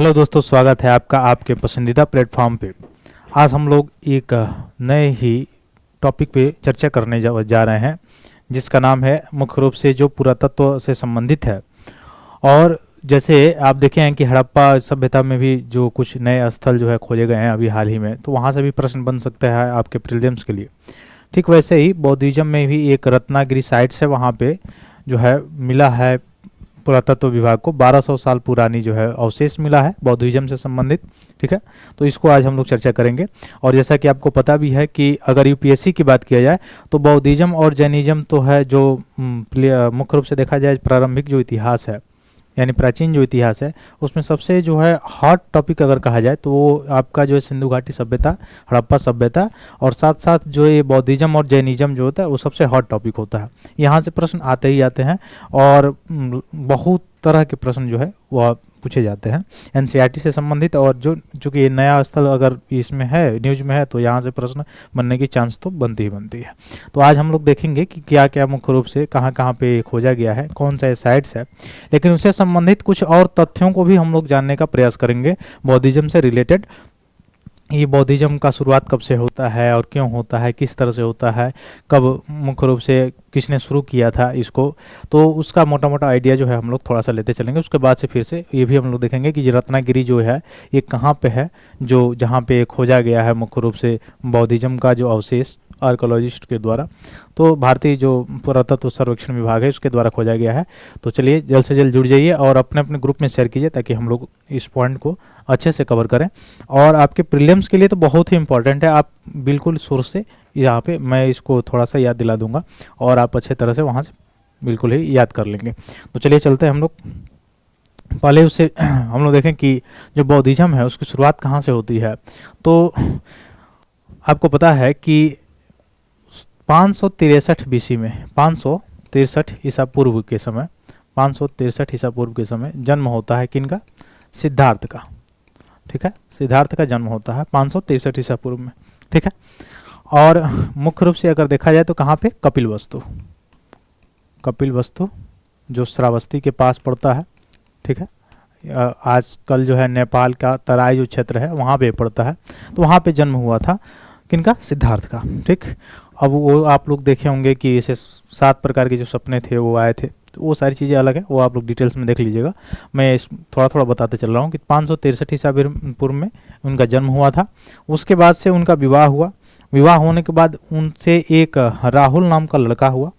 Hello दोस्तों, स्वागत है आपका आपके पसंदीदा प्लेटफॉर्म पे। आज हम लोग एक नए ही टॉपिक पे चर्चा करने जा रहे हैं, जिसका नाम है मुख्य रूप से जो पुरातत्व से संबंधित है। और जैसे आप देखे हैं कि हड़प्पा सभ्यता में भी जो कुछ नए स्थल जो है खोजे गए हैं अभी हाल ही में, तो वहाँ से भी प्रश्न बन सकता है आपके प्रीलिम्स के लिए। ठीक वैसे ही बौद्धिज्म में भी एक रत्नागिरी साइट्स है, वहाँ पे जो है मिला है पुरातत्व विभाग को 1200 साल पुरानी जो है अवशेष मिला है बौद्धिज्म से संबंधित। ठीक है, तो इसको आज हम लोग चर्चा करेंगे। और जैसा कि आपको पता भी है कि अगर यूपीएससी की बात किया जाए तो बौद्धिज्म और जैनिज्म तो है जो मुख्य रूप से देखा जाए प्रारंभिक जो इतिहास है यानी प्राचीन जो इतिहास है उसमें सबसे जो है हॉट टॉपिक अगर कहा जाए तो वो आपका जो है सिंधु घाटी सभ्यता, हड़प्पा सभ्यता, और साथ साथ जो ये बौद्धिज्म और जैनिज्म जो होता है वो सबसे हॉट टॉपिक होता है। यहाँ से प्रश्न आते ही आते हैं और बहुत तरह के प्रश्न जो है वह पूछे जाते हैं एनसीईआरटी से संबंधित। और जो चूँकि ये नया स्थल अगर इसमें है, न्यूज में है, तो यहाँ से प्रश्न बनने की चांस तो बनती ही बनती है। तो आज हम लोग देखेंगे कि क्या क्या मुख्य रूप से कहाँ कहाँ पे खोजा गया है, कौन सा साइट्स है, लेकिन उससे संबंधित कुछ और तथ्यों को भी हम लोग जानने का प्रयास करेंगे बौद्धिज्म से रिलेटेड। ये बौद्धिज्म का शुरुआत कब से होता है और क्यों होता है, किस तरह से होता है, कब मुख्य रूप से किसने शुरू किया था इसको, तो उसका मोटा मोटा आइडिया जो है हम लोग थोड़ा सा लेते चलेंगे। उसके बाद से फिर से ये भी हम लोग देखेंगे कि रत्नागिरी जो है ये कहाँ पे है, जो जहाँ पे खोजा गया है मुख्य रूप से बौद्धिज्म का जो अवशेष आर्कोलॉजिस्ट के द्वारा, तो भारतीय जो पुरातत्व सर्वेक्षण विभाग है उसके द्वारा खोजा गया है। तो चलिए जल्द से जल्द जुड़ जाइए और अपने अपने ग्रुप में शेयर कीजिए ताकि हम लोग इस पॉइंट को अच्छे से कवर करें। और आपके प्रीलिम्स के लिए तो बहुत ही इंपॉर्टेंट है, आप बिल्कुल सोर्स से यहाँ पे मैं इसको थोड़ा सा याद दिला दूंगा और आप अच्छे तरह से वहाँ से बिल्कुल ही याद कर लेंगे। तो चलिए चलते हैं हम लोग पहले उससे हम लोग देखें कि जो बौद्धिज्म है उसकी शुरुआत कहाँ से होती है। तो आपको पता है कि 563 बीसी में 563 ईसा पूर्व के समय 563 ईसा पूर्व के समय जन्म होता है किनका? सिद्धार्थ का। ठीक है, सिद्धार्थ का जन्म होता है 563 ईसा पूर्व में। ठीक है, और मुख्य रूप से अगर देखा जाए तो कहाँ पे? कपिलवस्तु जो श्रावस्ती के पास पड़ता है। ठीक है, आजकल जो है नेपाल का तराई जो क्षेत्र है वहाँ पे पड़ता है, तो वहाँ पे जन्म हुआ था किनका? सिद्धार्थ का। ठीक, अब वो आप लोग देखे होंगे कि ऐसे 7 प्रकार के जो सपने थे वो आए थे, तो वो सारी चीज़ें अलग है, वो आप लोग डिटेल्स में देख लीजिएगा। मैं थोड़ा थोड़ा बताते चल रहा हूँ कि 563 ईसा पूर्व में उनका जन्म हुआ था। उसके बाद से उनका विवाह हुआ। विवाह होने के बाद उनसे एक राहुल नाम का लड़का हुआ।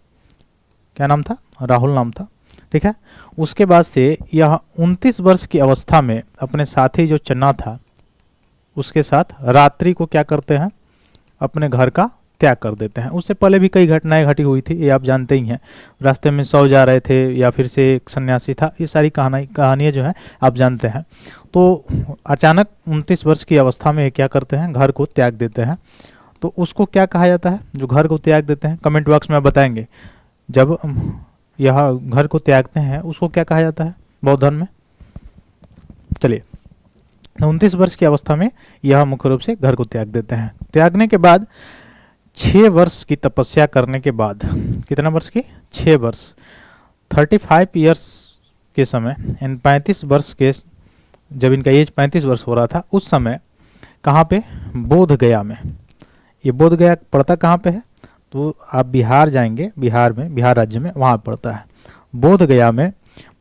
क्या नाम था? राहुल नाम था। ठीक है, उसके बाद से यह 29 वर्ष की अवस्था में अपने साथी जो चन्ना था उसके साथ रात्रि को क्या करते हैं? अपने घर का त्याग कर देते हैं। उससे पहले भी कई घटनाएं घटी हुई थी, ये आप जानते ही हैं। रास्ते में सो जा रहे थे या फिर से एक सन्यासी था, ये सारी कहानियाँ जो है आप जानते हैं। तो अचानक 29 वर्ष की अवस्था में क्या करते हैं? घर को त्याग देते हैं। तो उसको क्या कहा जाता है जो घर को त्याग देते हैं? कमेंट बॉक्स में आप बताएंगे। जब यह घर को त्यागते हैं उसको क्या कहा जाता है बौद्ध धर्म में? चलिए, 29 वर्ष की अवस्था में यह मुख्य रूप से घर को त्याग देते हैं। त्यागने के बाद 6 वर्ष की तपस्या करने के बाद, कितना वर्ष की? 6 वर्ष, 35 ईयर्स के समय, 35 वर्ष के, जब इनका एज 35 वर्ष हो रहा था उस समय कहाँ पे? बोध गया में। ये बोध गया पड़ता कहाँ पे है? तो आप बिहार जाएंगे, बिहार में, बिहार राज्य में वहाँ पड़ता है। बोध गया में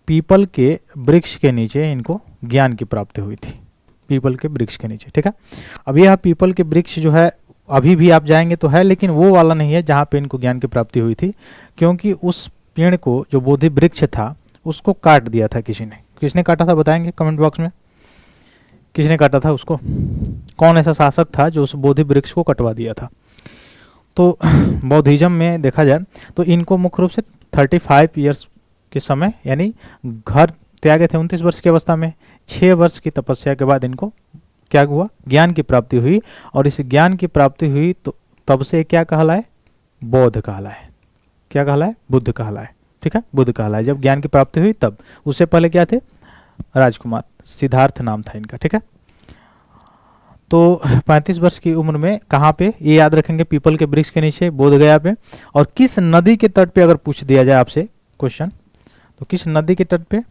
पीपल के वृक्ष के नीचे इनको ज्ञान की प्राप्ति हुई थी। पीपल के वृक्ष के नीचे। ठीक है, अब यह पीपल के वृक्ष जो है अभी भी आप जाएंगे तो है, लेकिन वो वाला नहीं है जहाँ पे इनको ज्ञान की प्राप्ति हुई थी, क्योंकि उस पेड़ को, जो बोधि वृक्ष था, उसको काट दिया था किसी ने। किसने काटा था बताएंगे कमेंट बॉक्स में? किसने काटा था उसको? कौन ऐसा शासक था जो उस बोधि वृक्ष को कटवा दिया था? तो बौद्धिज्म में देखा जाए तो इनको मुख्य रूप से 35 ईयर्स के समय, यानी घर त्यागे थे 29 वर्ष की अवस्था में, 6 वर्ष की तपस्या के बाद इनको क्या हुआ? ज्ञान की प्राप्ति हुई। और इस ज्ञान की प्राप्ति हुई तो तब से क्या कहलाए? बौद्ध कहलाए। क्या कहलाए? बुद्ध कहलाए। ठीक है, बुद्ध कहलाए जब ज्ञान की प्राप्ति हुई तब। उससे पहले क्या थे? राजकुमार, सिद्धार्थ नाम था इनका। ठीक है, तो 35 वर्ष की उम्र में कहाँ पे? ये याद रखेंगे, पीपल के वृक्ष के नीचे, बोध गया पे। और किस नदी के तट पे अगर पूछ दिया जाए आपसे क्वेश्चन, तो किस नदी के तट पे?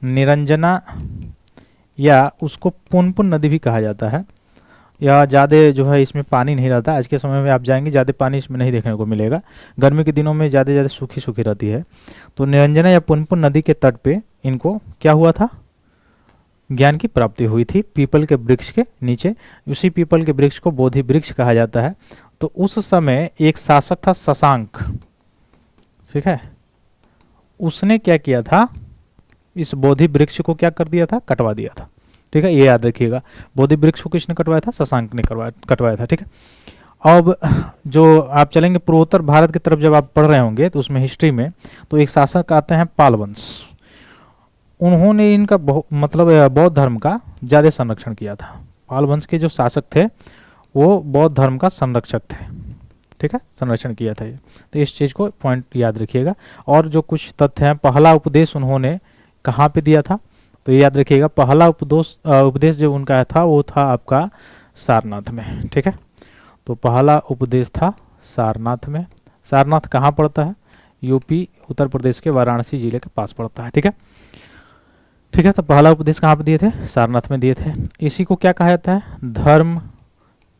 निरंजना या उसको पुनपुन नदी भी कहा जाता है। या ज़्यादा जो है इसमें पानी नहीं रहता। आज के समय में आप जाएंगे ज़्यादा पानी इसमें नहीं देखने को मिलेगा। गर्मी के दिनों में ज़्यादा सूखी सूखी रहती है। तो निरंजना या पुनपुन नदी के तट पे इनको क्या हुआ था, ज्ञान की प्राप्ति हुई थी पीपल के वृक्ष के नीचे। उसी पीपल के वृक्ष को बोधि वृक्ष कहा जाता है। तो उस समय एक शासक था शशांक, ठीक है, उसने क्या किया था, इस बोधि वृक्ष को क्या कर दिया था, कटवा दिया था। ठीक है, ये याद रखिएगा। बोधि वृक्ष को किसने कटवाया था, शशांक ने कटवाया था। ठीक है, अब जो आप चलेंगे पूर्वोत्तर भारत की तरफ, जब आप पढ़ रहे होंगे तो उसमें हिस्ट्री में तो एक शासक आते हैं पाल वंश। उन्होंने इनका मतलब बौद्ध धर्म का ज़्यादा संरक्षण किया था। पाल वंश के जो शासक थे वो बौद्ध धर्म का संरक्षक थे। ठीक है, संरक्षण किया था ये। तो इस चीज़ को पॉइंट याद रखिएगा। और जो कुछ तथ्य हैं, पहला उपदेश उन्होंने कहाँ पे दिया था, तो ये याद रखिएगा। पहला उपदेश जो उनका था वो था आपका सारनाथ में। ठीक है, तो पहला उपदेश था सारनाथ में। सारनाथ कहाँ पड़ता है, यूपी उत्तर प्रदेश के वाराणसी जिले के पास पड़ता है। ठीक है, ठीक है, तो पहला उपदेश कहाँ पे दिए थे, सारनाथ में दिए थे। इसी को क्या कहा जाता है, धर्म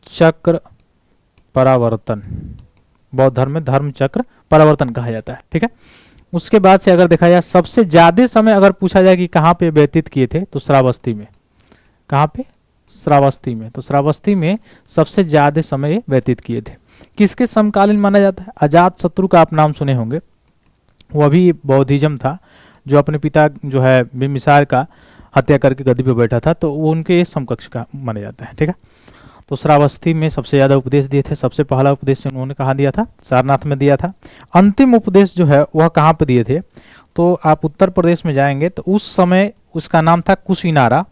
चक्र परावर्तन। बौद्ध धर्म में धर्म चक्र परावर्तन कहा जाता है। ठीक है, उसके बाद से अगर देखा जाए सबसे ज्यादा समय अगर पूछा जाए कि कहाँ पे व्यतीत किए थे, तो श्रावस्ती में। कहाँ पे, श्रावस्ती में। तो श्रावस्ती में सबसे ज्यादा समय व्यतीत किए थे। किसके समकालीन माना जाता है, अजात शत्रु का आप नाम सुने होंगे। वह भी बौद्धिज्म था, जो अपने पिता जो है बिम्बिसार का हत्या करके गद्दी पे बैठा था, तो वो उनके समकक्ष का माना जाता है। ठीक है, तो श्रावस्ती में सबसे ज़्यादा उपदेश दिए थे। सबसे पहला उपदेश उन्होंने कहाँ दिया था, सारनाथ में दिया था। अंतिम उपदेश जो है वह कहाँ पे दिए थे, तो आप उत्तर प्रदेश में जाएंगे तो उस समय उसका नाम था कुशीनारा।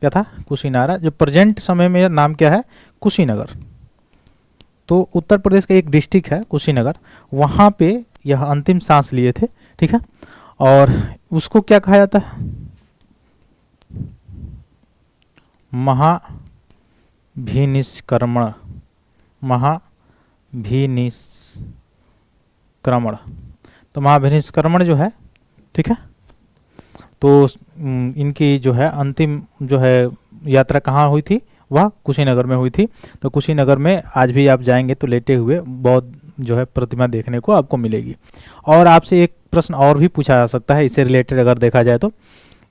क्या था, कुशीनारा। जो प्रेजेंट समय में नाम क्या है, कुशीनगर। तो उत्तर प्रदेश का एक डिस्ट्रिक्ट है कुशीनगर, वहाँ पे यह अंतिम सांस लिए थे। ठीक है, और उसको क्या कहा जाता है, महाभिनिष्क्रमण। महाभिनिष्क्रमण, तो महाभिनिष्क्रमण जो है, ठीक है, तो इनकी जो है अंतिम जो है यात्रा कहाँ हुई थी, वह कुशीनगर में हुई थी। तो कुशीनगर में आज भी आप जाएंगे तो लेटे हुए बौद्ध जो है प्रतिमा देखने को आपको मिलेगी। और आपसे एक प्रश्न और भी पूछा जा सकता है इससे रिलेटेड, अगर देखा जाए तो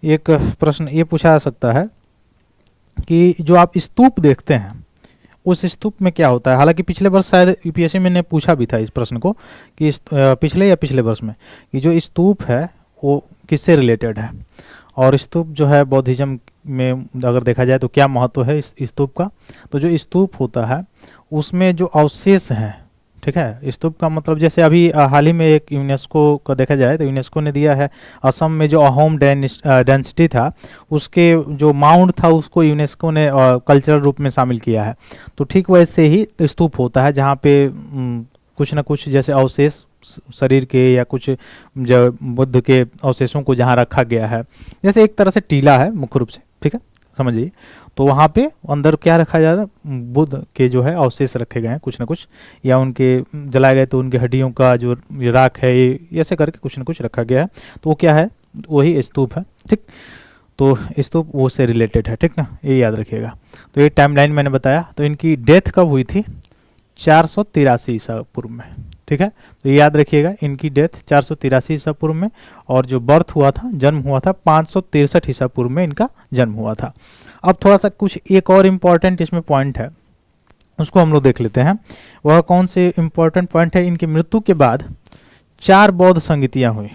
एक प्रश्न ये पूछा जा सकता है कि जो आप स्तूप देखते हैं उस स्तूप में क्या होता है। हालांकि पिछले वर्ष शायद यूपीएससी में ने पूछा भी था इस प्रश्न को कि पिछले वर्ष में कि जो स्तूप है वो किससे रिलेटेड है। और स्तूप जो है बौद्धिज्म में अगर देखा जाए तो क्या महत्व है इस स्तूप का, तो जो स्तूप होता है उसमें जो अवशेष हैं, ठीक है, स्तूप का मतलब जैसे अभी हाल ही में एक यूनेस्को का देखा जाए तो यूनेस्को ने दिया है असम में जो अहोम डेंसिटी था उसके जो माउंट था उसको यूनेस्को ने कल्चरल रूप में शामिल किया है। तो ठीक वैसे ही स्तूप होता है जहाँ पे कुछ ना कुछ जैसे अवशेष शरीर के या कुछ जो बुद्ध के अवशेषों को जहाँ रखा गया है, जैसे एक तरह से टीला है मुख्य रूप से, ठीक है, समझिए। तो वहाँ पे अंदर क्या रखा जाता है, बुद्ध के जो है अवशेष रखे गए हैं कुछ ना कुछ, या उनके जलाए गए तो उनके हड्डियों का जो राख है ये ऐसे करके कुछ ना कुछ रखा गया है। तो वो क्या है, वही स्तूप है। ठीक, तो स्तूप वो से रिलेटेड है। ठीक ना, ये याद रखिएगा। तो ये टाइमलाइन मैंने बताया। तो इनकी डेथ कब हुई थी, 483 ईसा पूर्व में। ठीक है, तो ये याद रखिएगा, इनकी डेथ 483 ईसा पूर्व में, और जो बर्थ हुआ था, जन्म हुआ था 563 ईसा पूर्व में इनका जन्म हुआ था। अब थोड़ा सा कुछ एक और इम्पॉर्टेंट इसमें पॉइंट है, उसको हम लोग देख लेते हैं। वह कौन से इम्पॉर्टेंट पॉइंट है, इनकी मृत्यु के बाद 4 बौद्ध संगीतियाँ हुई,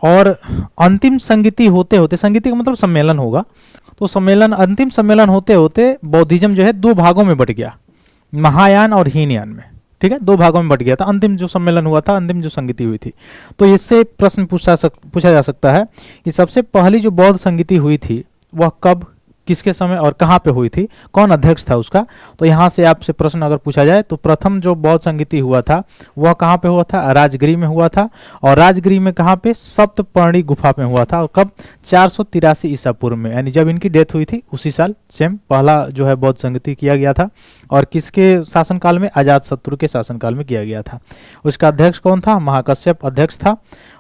और अंतिम संगीति होते होते, संगीति का मतलब सम्मेलन होगा, तो सम्मेलन, अंतिम सम्मेलन होते होते बौद्धिज्म जो है 2 भागों में बट गया, महायान और हीनयान में। ठीक है, 2 भागों में बट गया था अंतिम जो सम्मेलन हुआ था, अंतिम जो संगीति हुई थी। तो इससे प्रश्न पूछा जा सकता है कि सबसे पहली जो बौद्ध संगीति हुई थी वह कब, किसके समय और कहाँ पे हुई थी, कौन अध्यक्ष था उसका। तो यहाँ से आपसे प्रश्न अगर पूछा जाए तो प्रथम जो बौद्ध संगीति हुआ था वह कहाँ पे हुआ था, राजगिरी में हुआ था। और राजगिरी में कहाँ पे, सप्तपर्णी गुफा में हुआ था। और कब, 483 ईसा पूर्व में, यानी जब इनकी डेथ हुई थी उसी साल सेम पहला जो है बौद्ध संगीति किया गया था। और किसके शासनकाल में, अजातशत्रु के शासनकाल में किया गया था। उसका अध्यक्ष कौन था, महाकश्यप अध्यक्ष था।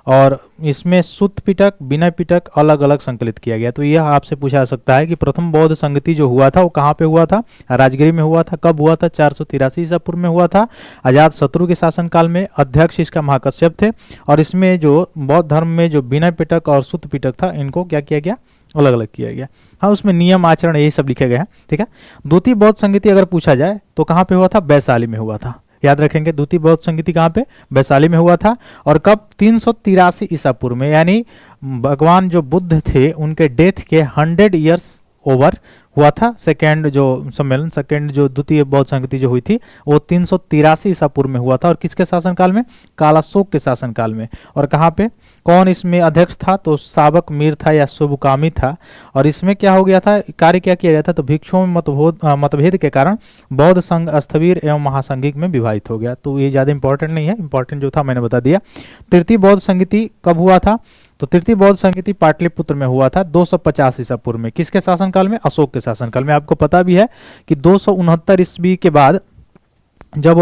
और इसमें सुत्त पिटक, विनय पिटक अलग अलग संकलित किया गया। तो यह आपसे पूछा जा सकता है कि प्रथम बौद्ध संगति जो हुआ था वो कहाँ पे हुआ था, राजगिरी में हुआ था। कब हुआ था, 483 ईसा पूर्व में हुआ था, अजातशत्रु के शासनकाल में। अध्यक्ष इसका महाकश्यप थे। और इसमें जो बौद्ध धर्म में जो विनय पिटक और सुत्त पिटक था, इनको क्या किया गया, अलग अलग किया गया। हाँ, उसमें नियम आचरण यही सब लिखे गए हैं, ठीक है। द्वितीय बौद्ध संगीति अगर पूछा जाए तो कहाँ पे हुआ था, वैशाली में हुआ था। याद रखेंगे, द्वितीय बौद्ध संगीति कहाँ पे, वैशाली में हुआ था। और कब, 383 ईसा पूर्व में, यानी भगवान जो बुद्ध थे उनके डेथ के 100 ईयर्स ओवर हुआ था। सेकेंड जो सम्मेलन, सेकेंड जो द्वितीय बौद्ध संगति जो हुई थी वो 383 ईसा पूर्व में हुआ था। और किसके शासनकाल में, कालाशोक के शासनकाल में। और कहाँ पे, कौन इसमें अध्यक्ष था, तो साबक मीर था या शुभकामी था। और इसमें क्या हो गया था, कार्य क्या किया गया था, तो भिक्षुओं में मतभेद के कारण बौद्ध संघ स्थविर एवं महासंघिक में विभाजित हो गया। तो ये ज़्यादा इंपॉर्टेंट नहीं है, इंपॉर्टेंट जो था मैंने बता दिया। तृतीय बौद्ध संगीति कब हुआ था, तो तृतीय बौद्ध संगीति पाटलिपुत्र में हुआ था 250 ईसा पूर्व में। किसके शासनकाल में, अशोक के शासनकाल में। आपको पता भी है कि 269 ईस्वी के बाद जब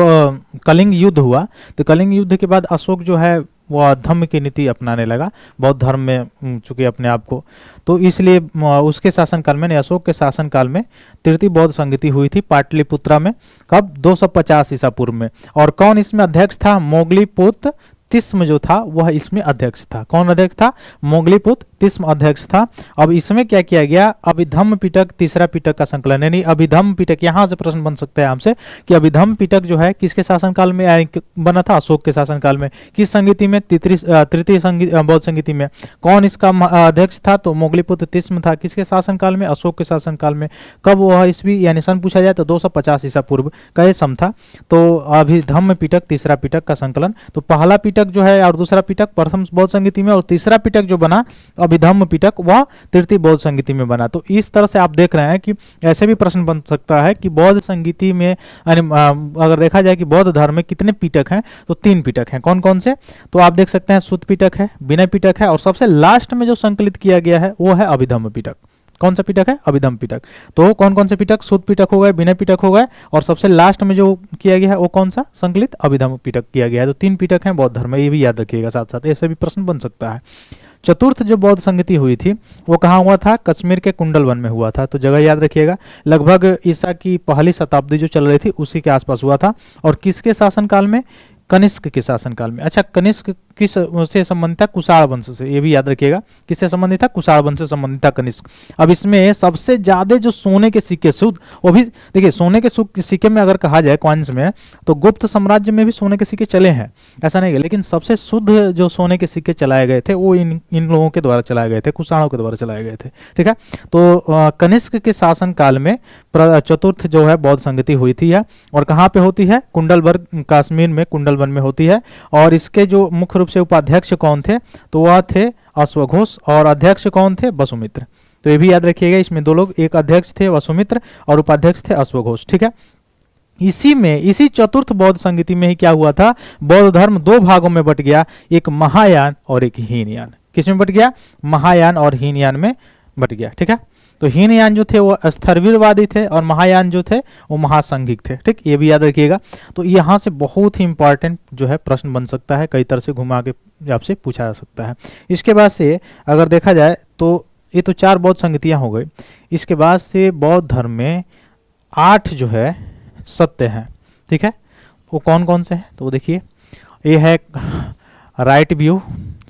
कलिंग युद्ध हुआ, तो कलिंग युद्ध के बाद अशोक जो है वह धम्म की नीति अपनाने लगा, बौद्ध धर्म में चूंकि अपने आप को, तो इसलिए उसके शासनकाल में, अशोक के शासनकाल में तृतीय बौद्ध संगीति हुई थी पाटलिपुत्रा में। कब, 250 ईसा पूर्व में। और कौन इसमें अध्यक्ष था, मोगलीपुत्र तिस्म जो था वह इसमें अध्यक्ष था। कौन अध्यक्ष था, मोगलीपुत्र तिस्म अध्यक्ष था। अब इसमें क्या किया गया, अभिधम्म पिटक तीसरा पिटक का संकलन, यानी अभिधम्म पिटक, यहां से प्रश्न बन सकता है हमसे कि अभिधम्म पिटक जो है किसके शासनकाल में बना था, अशोक के शासनकाल में। किस संगीति में, तृतीय बौद्ध संगीति में। कौन इसका अध्यक्ष था, तो मोगलीपुत्र तिस्म था। किसके शासनकाल में, अशोक के शासनकाल में। कब वह ईस्वी, यानी सन पूछा जाए तो 250 ईसा पूर्व का ये सम था। तो अभिधम्म पिटक तीसरा पिटक का संकलन। तो पहला पिटक जो है और दूसरा पिटक प्रथम बौद्ध संगीति में, और तीसरा पिटक जो बना अभिधम्म पिटक वह तृतीय बौद्ध संगीति में बना। तो इस तरह से आप देख रहे हैं कि ऐसे भी प्रश्न बन सकता है कि बौद्ध संगीति में, अगर देखा जाए कि बौद्ध धर्म में कितने पिटक हैं, तो 3 पिटक हैं। कौन कौन से, तो आप देख सकते हैं सुत्त पिटक है, विनय पिटक है, और सबसे लास्ट में जो संकलित किया गया है वो है अभिधम्म पिटक। कौन सा पिटक है, अभिधम्म पिटक। तो कौन कौन से पिटक, सुत्त पिटक हो गए, विनय पिटक हो गए, और सबसे लास्ट में जो किया गया है वो कौन सा, संकलित अभिधम्म पिटक किया गया है। तो 3 पिटक हैं बौद्ध धर्म में, ये भी याद रखिएगा साथ साथ, ऐसे भी प्रश्न बन सकता है। चतुर्थ जो बौद्ध संगति हुई थी वो कहाँ हुआ था, कश्मीर के कुंडलवन में हुआ था। तो जगह याद रखिएगा, लगभग ईसा की पहली शताब्दी जो चल रही थी उसी के आसपास हुआ था। और किसके शासनकाल में, कनिष्क के शासनकाल में। अच्छा, कनिष्क किस से संबंधित था, कुषाण वंश से, ये भी याद रखिएगा, किससे संबंधित था, कुषाण वंश से संबंधित था कनिष्क। अब इसमें सबसे ज्यादा जो सोने के सिक्के शुद्ध, वो भी देखिए सोने के सिक्के में अगर कहा जाए कॉइन्स में, तो गुप्त साम्राज्य में भी सोने के सिक्के चले हैं, ऐसा नहीं है, लेकिन सबसे शुद्ध जो सोने के सिक्के चलाए गए थे वो इन लोगों के द्वारा चलाए गए थे, कुषाणों के द्वारा चलाए गए थे, ठीक है। तो कनिष्क के शासनकाल में चतुर्थ जो है बौद्ध संगति हुई थी है, और कहाँ पे होती है, कुंडलबर्ग, कश्मीर में कुंडलवन में होती है। और इसके जो मुख्य रूप से उपाध्यक्ष कौन थे, तो वह थे अश्वघोष, और अध्यक्ष कौन थे, वसुमित्र। तो ये भी याद रखिएगा, इसमें 2 लोग, एक अध्यक्ष थे वसुमित्र और उपाध्यक्ष थे अश्वघोष, ठीक है। इसी चतुर्थ बौद्ध संगति में ही क्या हुआ था, बौद्ध धर्म 2 भागों में बट गया, एक महायान और एक हीनयान। किसमें बट गया, महायान और हीनयान में बट गया, ठीक है। तो हीनयान जो थे वो स्थविरवादी थे और महायान जो थे वो महासंघिक थे, ठीक, ये भी याद रखिएगा। तो यहाँ से बहुत ही इंपॉर्टेंट जो है प्रश्न बन सकता है, कई तरह से घुमा के आपसे पूछा जा सकता है। इसके बाद से अगर देखा जाए तो ये तो 4 बौद्ध संगतियाँ हो गई। इसके बाद से बौद्ध धर्म में 8 जो है सत्य हैं, ठीक है। वो कौन कौन से हैं, तो वो देखिए, ये है राइट व्यू,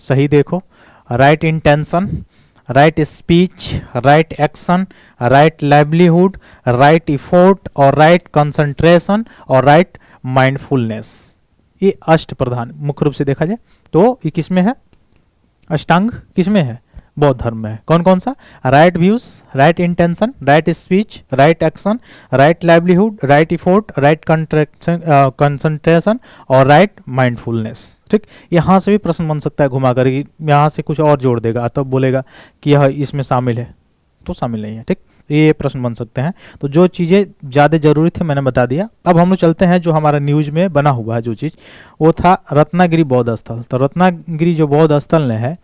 सही देखो, right intention, right speech, right action, right livelihood, right effort और राइट कंसंट्रेशन और राइट माइंडफुलनेस। ये अष्ट प्रधान मुख्य रूप से देखा जाए तो ये किसमें है, अष्टांग किसमें है, बौद्ध धर्म में है। कौन कौन सा, right views, right intention, right speech, right action, right livelihood, right effort, right concentration और राइट माइंडफुलनेस, ठीक। यहाँ से भी प्रश्न बन सकता है घुमा कर, यहाँ से कुछ और जोड़ देगा तब बोलेगा कि यह इसमें शामिल है, तो शामिल नहीं है, ठीक। ये प्रश्न बन सकते हैं। तो जो चीज़ें ज़्यादा जरूरी थी मैंने बता दिया। अब हम लोग चलते हैं जो हमारा न्यूज में बना हुआ है जो चीज़, वो था रत्नागिरी बौद्ध स्थल। तो रत्नागिरी जो बौद्ध स्थल ने है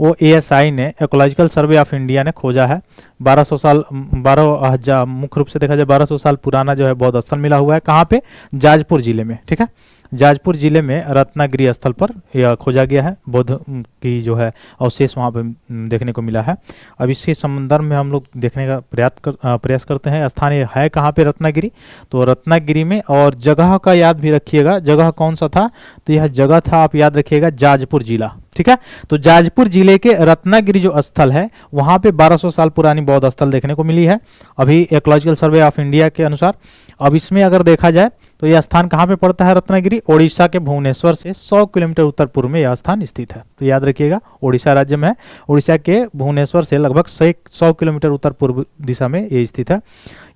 वो ASI ने, इकोलॉजिकल सर्वे ऑफ इंडिया ने खोजा है। 1200 साल 12,000 मुख्य रूप से देखा जाए 1200 साल पुराना जो है बौद्ध स्थल मिला हुआ है। कहाँ पे? जाजपुर जिले में। ठीक है, जाजपुर जिले में रत्नागिरी स्थल पर यह खोजा गया है। बौद्ध की जो है अवशेष वहाँ पे देखने को मिला है। अब इसी संदर्भ में हम लोग देखने का प्रयास करते हैं। स्थान है कहाँ पे? रत्नागिरी। तो रत्नागिरी में, और जगह का याद भी रखिएगा, जगह कौन सा था? तो यह जगह था, आप याद रखिएगा, जाजपुर जिला। ठीक है, तो जाजपुर जिले के रत्नागिरी जो स्थल है वहाँ पे 1200 साल पुरानी बौद्ध स्थल देखने को मिली है अभी इकोलॉजिकल सर्वे ऑफ इंडिया के अनुसार। अब इसमें अगर देखा जाए तो यह स्थान कहाँ पे पड़ता है? रत्नागिरी ओडिशा के भुवनेश्वर से 100 किलोमीटर उत्तर पूर्व में यह स्थान स्थित है। तो याद रखिएगा, ओडिशा राज्य में है, ओडिशा के भुवनेश्वर से लगभग 100 किलोमीटर उत्तर पूर्व दिशा में ये स्थित है।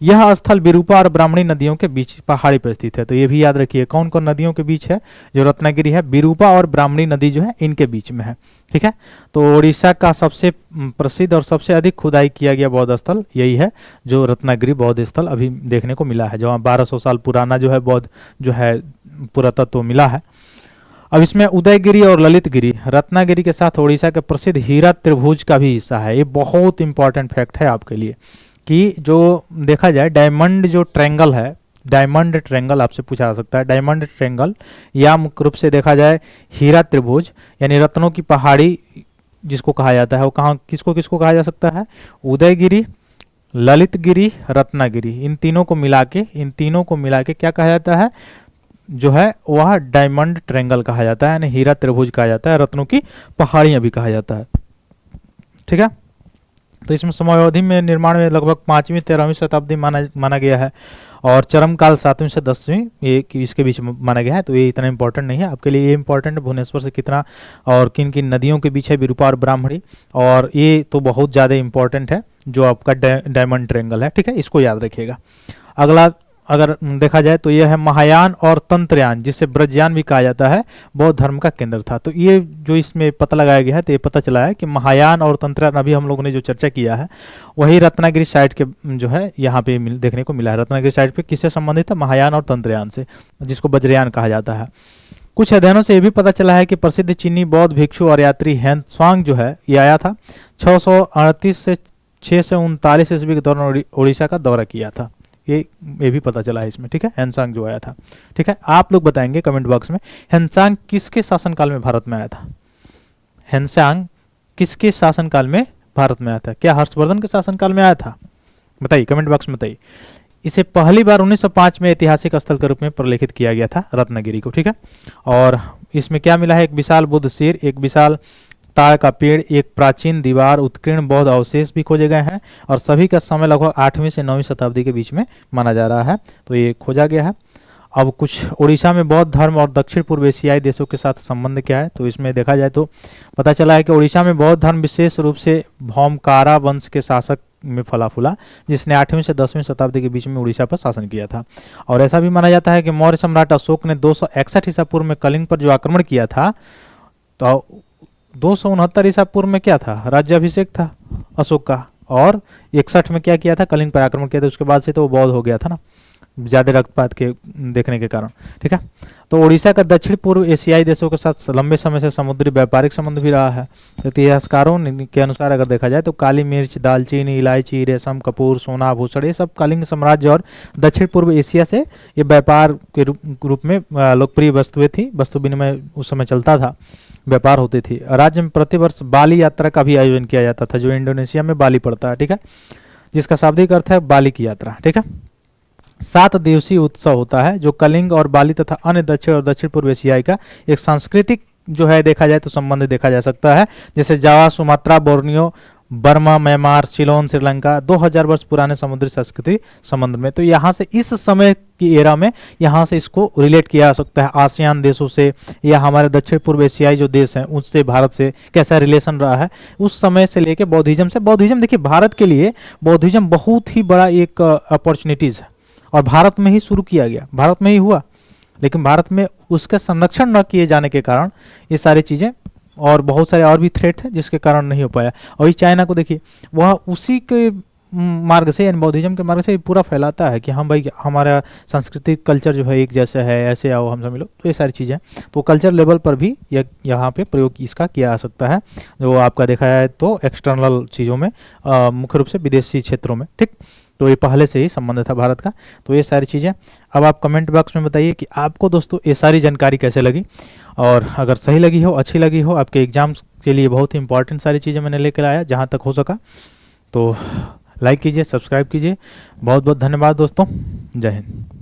यह स्थल बिरूपा और ब्राह्मणी नदियों के बीच पहाड़ी पर स्थित है। तो ये भी याद रखिए, कौन कौन नदियों के बीच है जो रत्नागिरी है? बिरूपा और ब्राह्मणी नदी जो है इनके बीच में है। ठीक है, तो ओडिशा का सबसे प्रसिद्ध और सबसे अधिक खुदाई किया गया बौद्ध स्थल यही है जो रत्नागिरी बौद्ध स्थल अभी देखने को मिला है, जहाँ 1200 साल पुराना जो है बौद्ध जो है पुरातत्व मिला है। अब इसमें उदयगिरी और ललितगिरी रत्नागिरी के साथ ओडिशा के प्रसिद्ध हीरा त्रिभुज का भी हिस्सा है। ये बहुत इंपॉर्टेंट फैक्ट है आपके लिए कि जो देखा जाए डायमंड जो ट्रायंगल है, डायमंड ट्रायंगल आपसे पूछा जा सकता है। डायमंड ट्रायंगल या मुख्य रूप से देखा जाए हीरा त्रिभुज यानी रत्नों की पहाड़ी जिसको कहा जाता है, वो कहाँ किसको किसको कहा जा सकता है? उदयगिरी, ललितगिरी, रत्नागिरी, इन तीनों को मिला के क्या कहा जाता है? जो है वह डायमंड ट्रायंगल कहा जाता है, यानी हीरा त्रिभुज कहा जाता है, रत्नों की पहाड़ियां भी कहा जाता है। ठीक है, तो इसमें समयावधि में निर्माण में लगभग 5वीं 13वीं शताब्दी माना गया है और चरम काल 7वीं से 10वीं ये इसके बीच माना गया है। तो ये इतना इंपॉर्टेंट नहीं है आपके लिए। ये इंपॉर्टेंट है भुवनेश्वर से कितना और किन किन नदियों के बीच है बिरूपा और ब्राह्मणी, और ये तो बहुत ज़्यादा इंपॉर्टेंट है जो आपका डायमंड ट्रायंगल है। ठीक है, इसको याद रखिएगा। अगला अगर देखा जाए तो यह है महायान और तंत्रयान, जिसे ब्रजयान भी कहा जाता है, बौद्ध धर्म का केंद्र था। तो ये जो इसमें पता लगाया गया है तो ये पता चला है कि महायान और तंत्रयान अभी हम लोगों ने जो चर्चा किया है वही रत्नागिरी साइट के जो है यहाँ पे देखने को मिला है। रत्नागिरी साइट पे किससे संबंधित है? महायान और तंत्रयान से, जिसको वज्रयान कहा जाता है। कुछ अध्ययनों से ये भी पता चला है कि प्रसिद्ध चीनी बौद्ध भिक्षु और यात्री हेनत्सांग जो है ये आया था 638 से 639 ईस्वी के दौरान ओडिशा का दौरा किया था। ये भी पता चला है इसमें। ठीक है, हेनत्सांग जो आया था। ठीक है, आप लोग बताएंगे कमेंट बॉक्स में हेनत्सांग किसके शासनकाल में भारत में आया था? हेनत्सांग किसके शासनकाल में भारत में आया था? क्या हर्षवर्धन के शासनकाल में आया था? बताइए, कमेंट बॉक्स में बताइए। इसे पहली बार 1905 में ऐतिहासिक स्थल के रूप में प्रलेखित किया गया था रत्नागिरी को। ठीक है, और इसमें क्या मिला है? एक विशाल बुद्ध सिर, एक विशाल ताड़ का पेड़, एक प्राचीन दीवार, उत्कीर्ण बौद्ध अवशेष भी खोजे गए हैं और सभी का समय लगभग 8वीं से 9वीं शताब्दी के बीच में माना जा रहा है। तो ये खोजा गया है। अब कुछ उड़ीसा में बौद्ध धर्म और दक्षिण पूर्व एशियाई देशों के साथ संबंध क्या है? तो इसमें देखा जाए तो पता चला है कि उड़ीसा में बौद्ध धर्म विशेष रूप से भौमकारा वंश के शासक में फला फूला, जिसने 8वीं से 10वीं शताब्दी के बीच में उड़ीसा पर शासन किया था। और ऐसा भी माना जाता है कि मौर्य सम्राट अशोक ने 261 ईसा पूर्व में कलिंग पर जो आक्रमण किया था, तो 269 ईसा पूर्व में क्या था? राज्याभिषेक था अशोक का, और 61 में क्या किया था? कलिंग पर आक्रमण किया था। उसके बाद से तो वो बौद्ध हो गया था ना, ज्यादा रक्तपात के देखने के कारण। ठीक है, तो उड़ीसा का दक्षिण पूर्व एशियाई देशों के साथ लंबे समय से समुद्री व्यापारिक संबंध भी रहा है। तो इतिहासकारों के अनुसार अगर देखा जाए तो काली मिर्च, दालचीनी, इलायची, रेशम, कपूर, सोना, भूषण, ये सब कलिंग साम्राज्य और दक्षिण पूर्व एशिया से ये व्यापार के रूप में लोकप्रिय वस्तुएं थी। वस्तु विनिमय उस समय चलता था, व्यापार होती थी। राज्य में प्रतिवर्ष बाली यात्रा का भी आयोजन किया जाता था, जो इंडोनेशिया में बाली पड़ता है। ठीक है, जिसका शाब्दिक अर्थ है बाली की यात्रा। ठीक है, 7 दिवसीय उत्सव होता है जो कलिंग और बाली तथा अन्य दक्षिण और दक्षिण पूर्व एशियाई का एक सांस्कृतिक जो है देखा जाए तो संबंध देखा जा सकता है, जैसे Java, Sumatra, Borneo, Burma, Myanmar, Ceylon, Sri Lanka 2000 वर्ष पुराने समुद्री संस्कृति संबंध में। तो यहाँ से इस समय की एरा में यहाँ से इसको रिलेट किया जा सकता है आसियान देशों से, या हमारे दक्षिण पूर्व एशियाई जो देश हैं उससे भारत से कैसा रिलेशन रहा है उस समय से लेके बौद्धिज्म से। बौद्धिज्म देखिए, भारत के लिए बौद्धिज्म बहुत ही बड़ा एक अपॉर्चुनिटीज है और भारत में ही शुरू किया गया, भारत में ही हुआ, लेकिन भारत में उसका संरक्षण न किए जाने के कारण ये सारी चीज़ें और बहुत सारे और भी थ्रेट थे जिसके कारण नहीं हो पाया। और इस चाइना को देखिए, वह उसी के मार्ग से यानी बौद्धिज्म के मार्ग से पूरा फैलाता है कि हम भाई हमारा सांस्कृतिक कल्चर जो है एक जैसा है, ऐसे आओ हम सब मिलो, तो ये सारी चीज़ें तो कल्चर लेवल पर भी यहाँ पे प्रयोग इसका किया जा सकता है, जो आपका देखा जाए तो एक्सटर्नल चीज़ों में, मुख्य रूप से विदेशी क्षेत्रों में। ठीक, तो ये पहले से ही संबंध था भारत का। तो ये सारी चीज़ें अब आप कमेंट बॉक्स में बताइए कि आपको दोस्तों ये सारी जानकारी कैसे लगी, और अगर सही लगी हो, अच्छी लगी हो, आपके एग्जाम्स के लिए बहुत ही इंपॉर्टेंट सारी चीज़ें मैंने लेकर आया जहाँ तक हो सका। तो लाइक कीजिए, सब्सक्राइब कीजिए। बहुत बहुत धन्यवाद दोस्तों। जय हिंद।